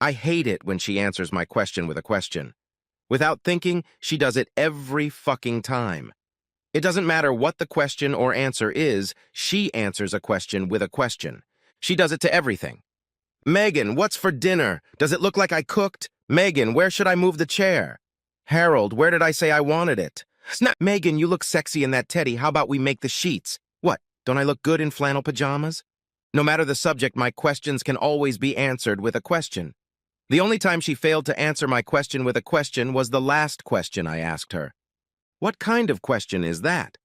I hate it when she answers my question with a question. Without thinking, she does it every fucking time. It doesn't matter what the question or answer is, she answers a question with a question. She does it to everything. Megan, what's for dinner? Does it look like I cooked? Megan, where should I move the chair? Harold, where did I say I wanted it? Snap! Megan, you look sexy in that teddy. How about we make the sheets? What, don't I look good in flannel pajamas? No matter the subject, my questions can always be answered with a question. The only time she failed to answer my question with a question was the last question I asked her. What kind of question is that?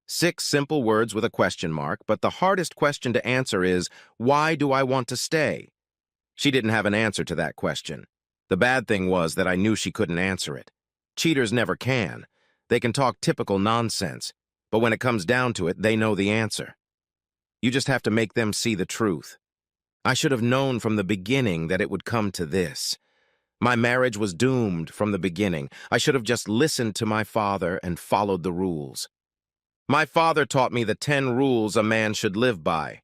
6 simple words with a question mark, but the hardest question to answer is, why do I want to stay? She didn't have an answer to that question. The bad thing was that I knew she couldn't answer it. Cheaters never can. They can talk typical nonsense, but when it comes down to it, they know the answer. You just have to make them see the truth. I should have known from the beginning that it would come to this. My marriage was doomed from the beginning. I should have just listened to my father and followed the rules. My father taught me the 10 rules a man should live by.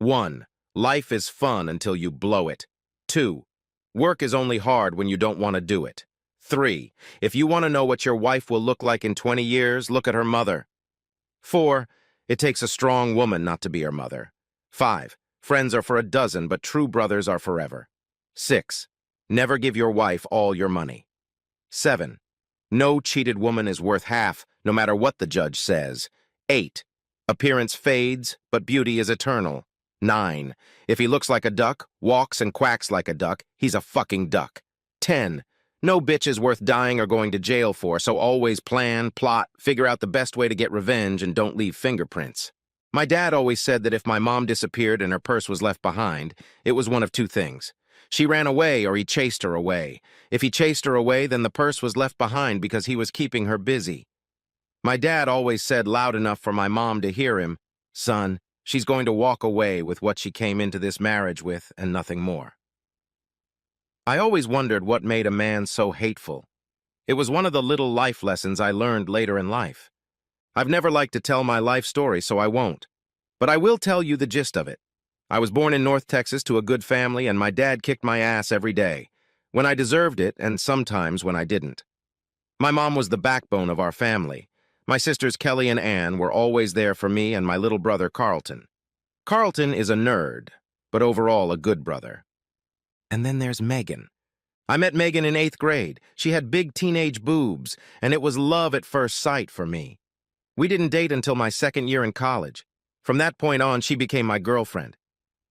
1. Life is fun until you blow it. 2. Work is only hard when you don't want to do it. 3. If you want to know what your wife will look like in 20 years, look at her mother. 4. It takes a strong woman not to be her mother. 5. Friends are for a dozen, but true brothers are forever. 6. Never give your wife all your money. 7. No cheated woman is worth half, no matter what the judge says. 8. Appearance fades, but beauty is eternal. 9. If he looks like a duck, walks and quacks like a duck, he's a fucking duck. 10. No bitch is worth dying or going to jail for, so always plan, plot, figure out the best way to get revenge, and don't leave fingerprints. My dad always said that if my mom disappeared and her purse was left behind, it was one of 2 things. She ran away or he chased her away. If he chased her away, then the purse was left behind because he was keeping her busy. My dad always said loud enough for my mom to hear him, "Son, she's going to walk away with what she came into this marriage with and nothing more." I always wondered what made a man so hateful. It was one of the little life lessons I learned later in life. I've never liked to tell my life story, so I won't. But I will tell you the gist of it. I was born in North Texas to a good family, and my dad kicked my ass every day, when I deserved it and sometimes when I didn't. My mom was the backbone of our family. My sisters Kelly and Ann were always there for me and my little brother Carlton. Carlton is a nerd, but overall a good brother. And then there's Megan. I met Megan in 8th grade. She had big teenage boobs, and it was love at first sight for me. We didn't date until my 2nd year in college. From that point on, she became my girlfriend.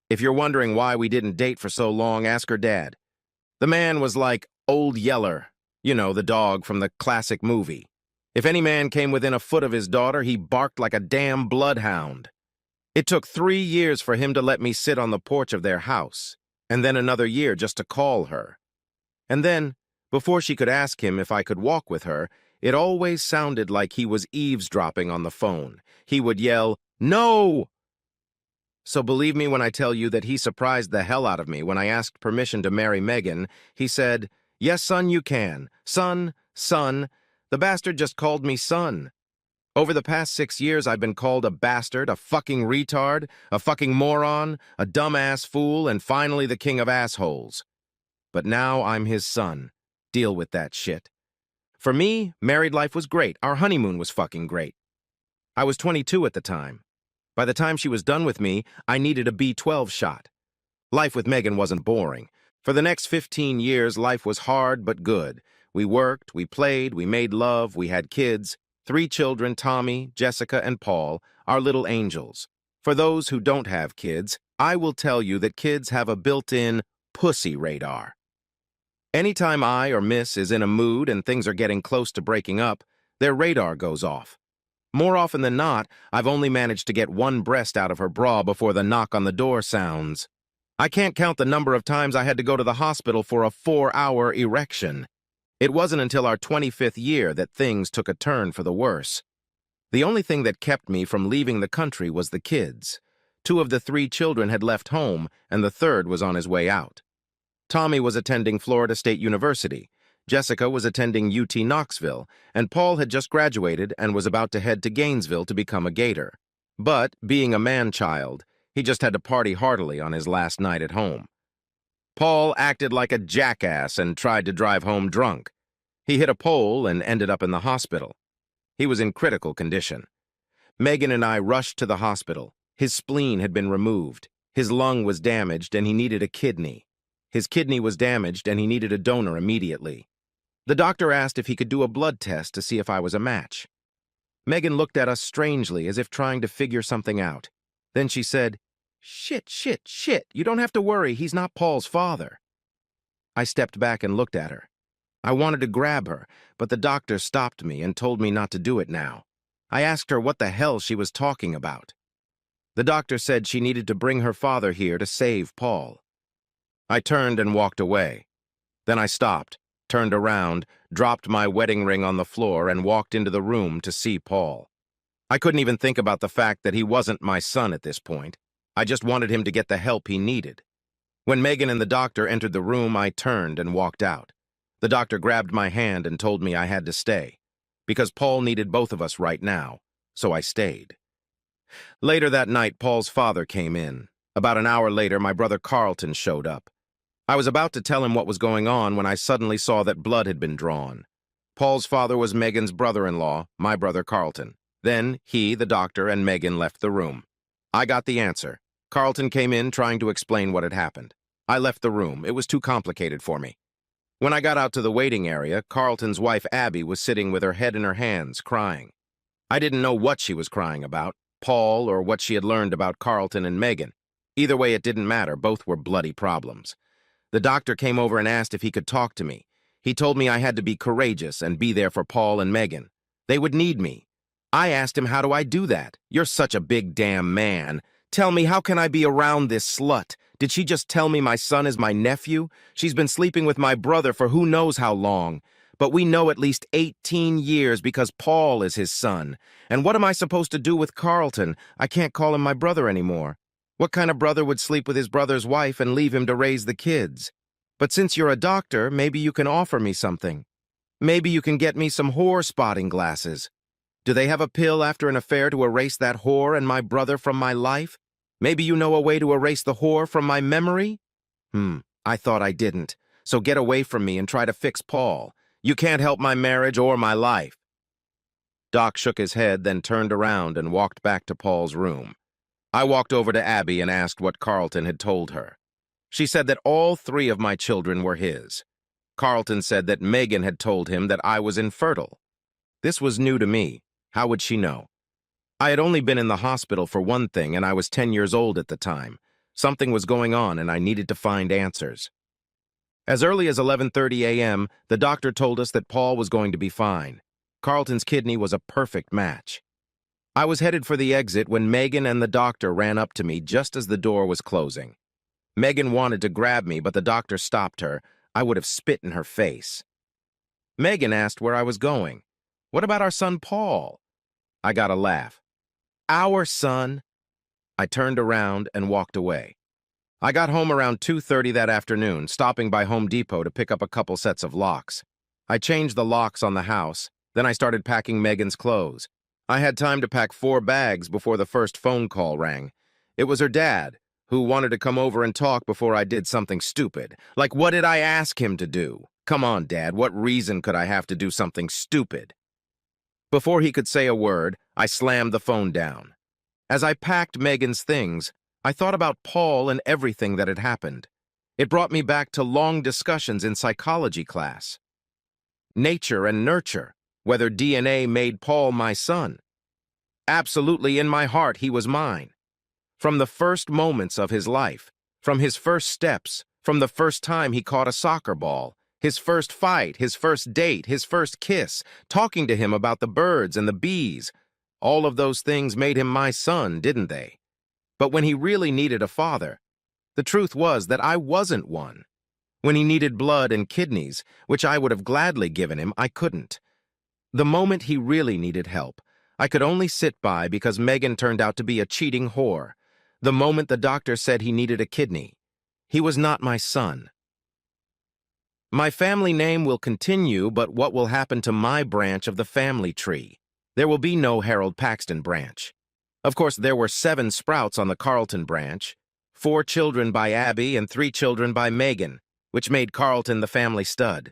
If you're wondering why we didn't date for so long, ask her dad. The man was like Old Yeller, you know, the dog from the classic movie. If any man came within a foot of his daughter, he barked like a damn bloodhound. It took 3 years for him to let me sit on the porch of their house, and then another year just to call her. And then, before she could ask him if I could walk with her, it always sounded like he was eavesdropping on the phone. He would yell, "No!" So believe me when I tell you that he surprised the hell out of me when I asked permission to marry Megan. He said, "Yes, son, you can. Son, son." The bastard just called me son. Over the past 6 years, I've been called a bastard, a fucking retard, a fucking moron, a dumbass fool, and finally the king of assholes. But now I'm his son. Deal with that shit. For me, married life was great. Our honeymoon was fucking great. I was 22 at the time. By the time she was done with me, I needed a B12 shot. Life with Megan wasn't boring. For the next 15 years, life was hard but good. We worked, we played, we made love, we had kids. 3 children, Tommy, Jessica, and Paul, our little angels. For those who don't have kids, I will tell you that kids have a built-in pussy radar. Anytime I or Miss is in a mood and things are getting close to breaking up, their radar goes off. More often than not, I've only managed to get one breast out of her bra before the knock on the door sounds. I can't count the number of times I had to go to the hospital for a 4-hour erection. It wasn't until our 25th year that things took a turn for the worse. The only thing that kept me from leaving the country was the kids. 2 of the 3 children had left home, and the 3rd was on his way out. Tommy was attending Florida State University. Jessica was attending UT Knoxville, and Paul had just graduated and was about to head to Gainesville to become a Gator. But, being a man-child, he just had to party heartily on his last night at home. Paul acted like a jackass and tried to drive home drunk. He hit a pole and ended up in the hospital. He was in critical condition. Megan and I rushed to the hospital. His spleen had been removed. His lung was damaged and he needed a kidney. His kidney was damaged and he needed a donor immediately. The doctor asked if he could do a blood test to see if I was a match. Megan looked at us strangely as if trying to figure something out. Then she said, "Shit, shit, shit, you don't have to worry, he's not Paul's father." I stepped back and looked at her. I wanted to grab her, but the doctor stopped me and told me not to do it now. I asked her what the hell she was talking about. The doctor said she needed to bring her father here to save Paul. I turned and walked away. Then I stopped, turned around, dropped my wedding ring on the floor, and walked into the room to see Paul. I couldn't even think about the fact that he wasn't my son at this point. I just wanted him to get the help he needed. When Megan and the doctor entered the room, I turned and walked out. The doctor grabbed my hand and told me I had to stay, because Paul needed both of us right now, so I stayed. Later that night, Paul's father came in. About an hour later, my brother Carlton showed up. I was about to tell him what was going on when I suddenly saw that blood had been drawn. Paul's father was Megan's brother-in-law, my brother Carlton. Then he, the doctor, and Megan left the room. I got the answer. Carlton came in trying to explain what had happened. I left the room. It was too complicated for me. When I got out to the waiting area, Carlton's wife Abby was sitting with her head in her hands, crying. I didn't know what she was crying about, Paul or what she had learned about Carlton and Megan. Either way, it didn't matter. Both were bloody problems. The doctor came over and asked if he could talk to me. He told me I had to be courageous and be there for Paul and Megan. They would need me. I asked him, how do I do that? You're such a big damn man. Tell me, how can I be around this slut? Did she just tell me my son is my nephew? She's been sleeping with my brother for who knows how long. But we know at least 18 years because Paul is his son. And what am I supposed to do with Carlton? I can't call him my brother anymore. What kind of brother would sleep with his brother's wife and leave him to raise the kids? But since you're a doctor, maybe you can offer me something. Maybe you can get me some whore spotting glasses. Do they have a pill after an affair to erase that whore and my brother from my life? Maybe you know a way to erase the whore from my memory? I thought I didn't. So get away from me and try to fix Paul. You can't help my marriage or my life. Doc shook his head, then turned around and walked back to Paul's room. I walked over to Abby and asked what Carlton had told her. She said that all 3 of my children were his. Carlton said that Megan had told him that I was infertile. This was new to me. How would she know? I had only been in the hospital for one thing, and I was 10 years old at the time. Something was going on, and I needed to find answers. As early as 11:30 a.m., the doctor told us that Paul was going to be fine. Carlton's kidney was a perfect match. I was headed for the exit when Megan and the doctor ran up to me just as the door was closing. Megan wanted to grab me, but the doctor stopped her. I would have spit in her face. Megan asked where I was going. What about our son Paul? I got a laugh. Our son? I turned around and walked away. I got home around 2:30 that afternoon, stopping by Home Depot to pick up a couple sets of locks. I changed the locks on the house, then I started packing Megan's clothes. I had time to pack 4 bags before the first phone call rang. It was her dad, who wanted to come over and talk before I did something stupid. Like, what did I ask him to do? Come on, Dad, what reason could I have to do something stupid? Before he could say a word, I slammed the phone down. As I packed Megan's things, I thought about Paul and everything that had happened. It brought me back to long discussions in psychology class. Nature and nurture, whether DNA made Paul my son. Absolutely, in my heart, he was mine. From the first moments of his life, from his first steps, from the first time he caught a soccer ball, his first fight, his first date, his first kiss, talking to him about the birds and the bees, all of those things made him my son, didn't they? But when he really needed a father, the truth was that I wasn't one. When he needed blood and kidneys, which I would have gladly given him, I couldn't. The moment he really needed help, I could only sit by because Megan turned out to be a cheating whore. The moment the doctor said he needed a kidney, he was not my son. My family name will continue, but what will happen to my branch of the family tree? There will be no Harold Paxton branch. Of course, there were 7 sprouts on the Carlton branch, 4 children by Abby and 3 children by Megan, which made Carlton the family stud.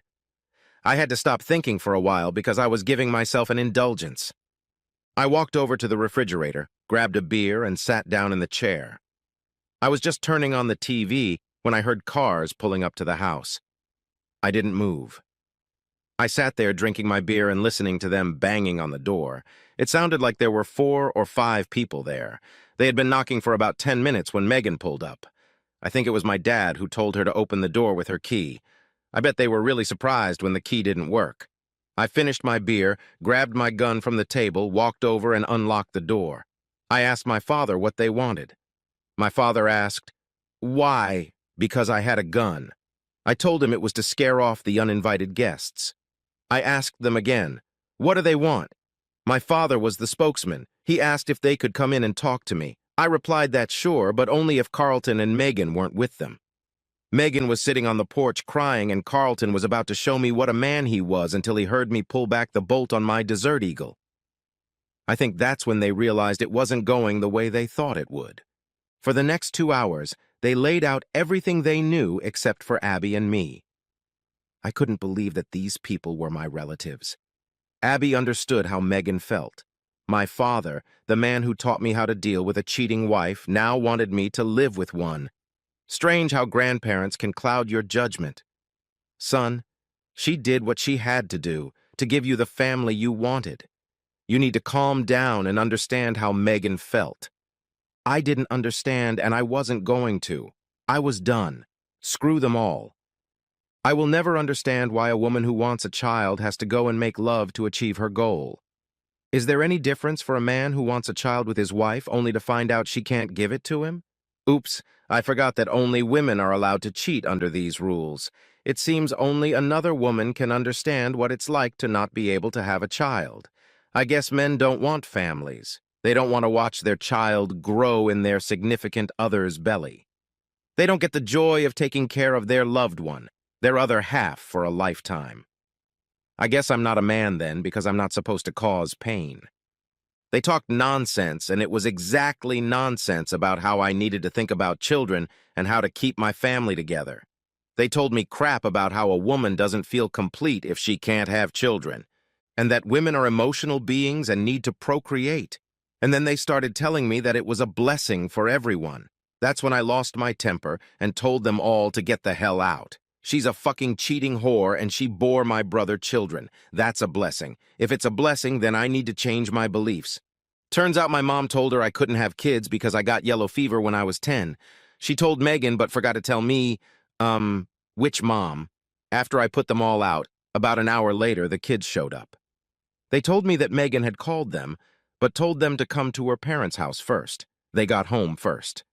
I had to stop thinking for a while because I was giving myself an indulgence. I walked over to the refrigerator, grabbed a beer, and sat down in the chair. I was just turning on the TV when I heard cars pulling up to the house. I didn't move. I sat there drinking my beer and listening to them banging on the door. It sounded like there were 4 or 5 people there. They had been knocking for about 10 minutes when Megan pulled up. I think it was my dad who told her to open the door with her key. I bet they were really surprised when the key didn't work. I finished my beer, grabbed my gun from the table, walked over and unlocked the door. I asked my father what they wanted. My father asked, "Why?" Because I had a gun. I told him it was to scare off the uninvited guests. I asked them again, "What do they want?" My father was the spokesman. He asked if they could come in and talk to me. I replied that sure, but only if Carlton and Megan weren't with them. Megan was sitting on the porch crying, and Carlton was about to show me what a man he was until he heard me pull back the bolt on my Desert Eagle. I think that's when they realized it wasn't going the way they thought it would. For the next 2 hours, they laid out everything they knew except for Abby and me. I couldn't believe that these people were my relatives. Abby understood how Megan felt. My father, the man who taught me how to deal with a cheating wife, now wanted me to live with one. Strange how grandparents can cloud your judgment. Son, she did what she had to do to give you the family you wanted. You need to calm down and understand how Megan felt. I didn't understand, and I wasn't going to. I was done. Screw them all. I will never understand why a woman who wants a child has to go and make love to achieve her goal. Is there any difference for a man who wants a child with his wife only to find out she can't give it to him? Oops, I forgot that only women are allowed to cheat under these rules. It seems only another woman can understand what it's like to not be able to have a child. I guess men don't want families. They don't want to watch their child grow in their significant other's belly. They don't get the joy of taking care of their loved one, their other half, for a lifetime. I guess I'm not a man then because I'm not supposed to cause pain. They talked nonsense, and it was exactly nonsense about how I needed to think about children and how to keep my family together. They told me crap about how a woman doesn't feel complete if she can't have children, and that women are emotional beings and need to procreate. And then they started telling me that it was a blessing for everyone. That's when I lost my temper and told them all to get the hell out. She's a fucking cheating whore, and she bore my brother children. That's a blessing. If it's a blessing, then I need to change my beliefs. Turns out my mom told her I couldn't have kids because I got yellow fever when I was 10. She told Megan but forgot to tell me, which mom. After I put them all out, about an hour later, the kids showed up. They told me that Megan had called them, but told them to come to her parents' house first. They got home first.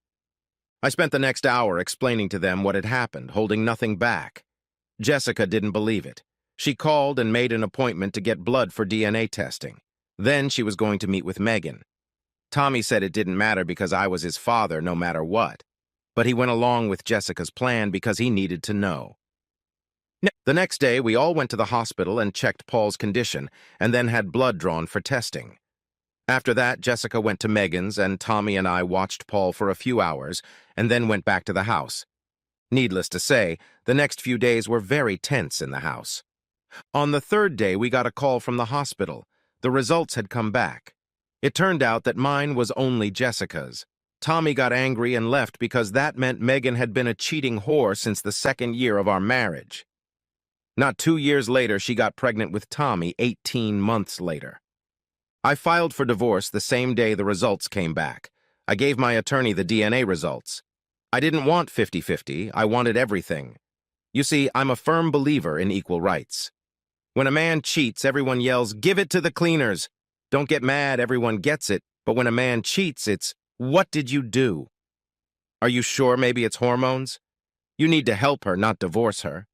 I spent the next hour explaining to them what had happened, holding nothing back. Jessica didn't believe it. She called and made an appointment to get blood for DNA testing. Then she was going to meet with Megan. Tommy said it didn't matter because I was his father no matter what. But he went along with Jessica's plan because he needed to know. The next day, we all went to the hospital and checked Paul's condition, and then had blood drawn for testing. After that, Jessica went to Megan's, and Tommy and I watched Paul for a few hours, and then went back to the house. Needless to say, the next few days were very tense in the house. On the 3rd day, we got a call from the hospital. The results had come back. It turned out that mine was only Jessica's. Tommy got angry and left because that meant Megan had been a cheating whore since the 2nd year of our marriage. Not 2 years later, she got pregnant with Tommy, 18 months later. I filed for divorce the same day the results came back. I gave my attorney the DNA results. I didn't want 50-50, I wanted everything. You see, I'm a firm believer in equal rights. When a man cheats, everyone yells, "Give it to the cleaners." Don't get mad, everyone gets it, but when a man cheats, it's, "What did you do?" Are you sure maybe it's hormones? You need to help her, not divorce her.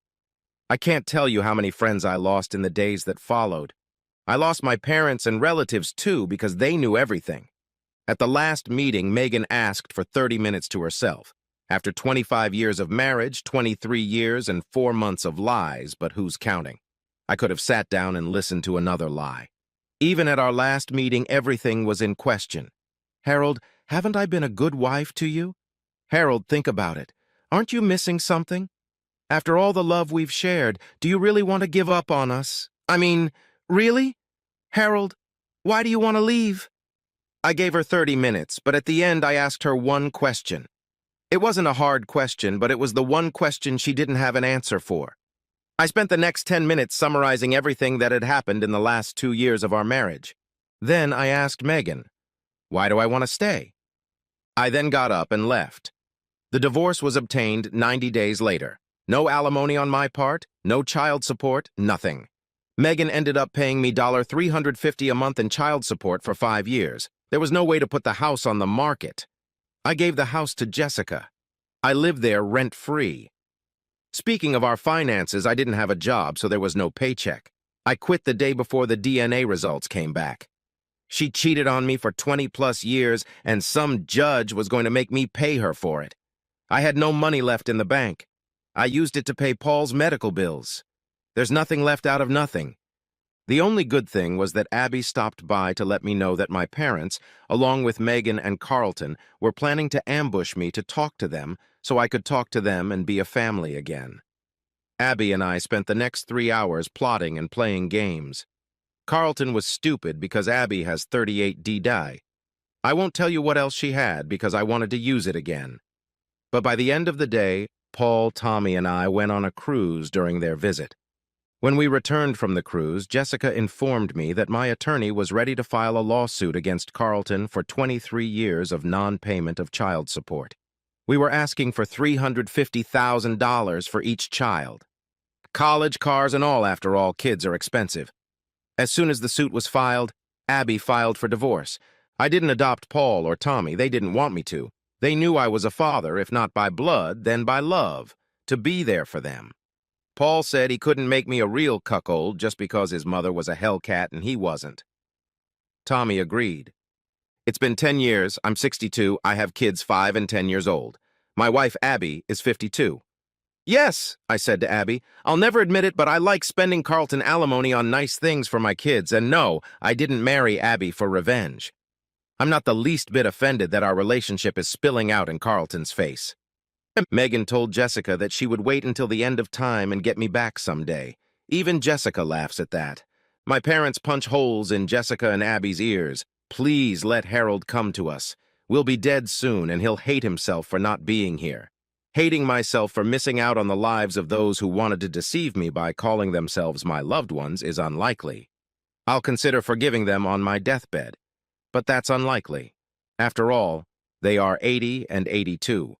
I can't tell you how many friends I lost in the days that followed. I lost my parents and relatives too because they knew everything. At the last meeting, Megan asked for 30 minutes to herself. After 25 years of marriage, 23 years and 4 months of lies, but who's counting? I could have sat down and listened to another lie. Even at our last meeting, everything was in question. "Harold, haven't I been a good wife to you? Harold, think about it. Aren't you missing something? After all the love we've shared, do you really want to give up on us? I mean, really? Harold, why do you want to leave? I gave her 30 minutes, but at the end I asked her one question. It wasn't a hard question, but it was the one question she didn't have an answer for. I spent the next 10 minutes summarizing everything that had happened in the last 2 years of our marriage. Then I asked Megan, why do I want to stay? I then got up and left. The divorce was obtained 90 days later. No alimony on my part, no child support, nothing. Megan ended up paying me $350 a month in child support for 5 years. There was no way to put the house on the market. I gave the house to Jessica. I lived there rent-free. Speaking of our finances, I didn't have a job, so there was no paycheck. I quit the day before the DNA results came back. She cheated on me for 20-plus years, and some judge was going to make me pay her for it. I had no money left in the bank. I used it to pay Paul's medical bills. There's nothing left out of nothing. The only good thing was that Abby stopped by to let me know that my parents, along with Megan and Carlton, were planning to ambush me to talk to them so I could talk to them and be a family again. Abby and I spent the next 3 hours plotting and playing games. Carlton was stupid because Abby has 38 D-die. I won't tell you what else she had because I wanted to use it again. But by the end of the day, Paul, Tommy, and I went on a cruise during their visit. When we returned from the cruise, Jessica informed me that my attorney was ready to file a lawsuit against Carlton for 23 years of non-payment of child support. We were asking for $350,000 for each child. College, cars, and all, after all, kids are expensive. As soon as the suit was filed, Abby filed for divorce. I didn't adopt Paul or Tommy. They didn't want me to. They knew I was a father, if not by blood, then by love, to be there for them. Paul said he couldn't make me a real cuckold just because his mother was a hellcat and he wasn't. Tommy agreed. It's been 10 years, I'm 62, I have kids 5 and 10 years old. My wife, Abby, is 52. Yes, I said to Abby, I'll never admit it, but I like spending Carlton alimony on nice things for my kids, and no, I didn't marry Abby for revenge. I'm not the least bit offended that our relationship is spilling out in Carlton's face. Megan told Jessica that she would wait until the end of time and get me back someday. Even Jessica laughs at that. My parents punch holes in Jessica and Abby's ears. Please let Harold come to us. We'll be dead soon, and he'll hate himself for not being here. Hating myself for missing out on the lives of those who wanted to deceive me by calling themselves my loved ones is unlikely. I'll consider forgiving them on my deathbed. But that's unlikely. After all, they are 80 and 82.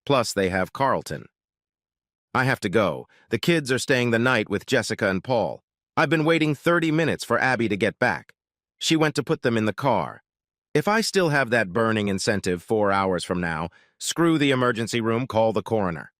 Plus, they have Carlton. I have to go. The kids are staying the night with Jessica and Paul. I've been waiting 30 minutes for Abby to get back. She went to put them in the car. If I still have that burning incentive 4 hours from now, screw the emergency room, call the coroner.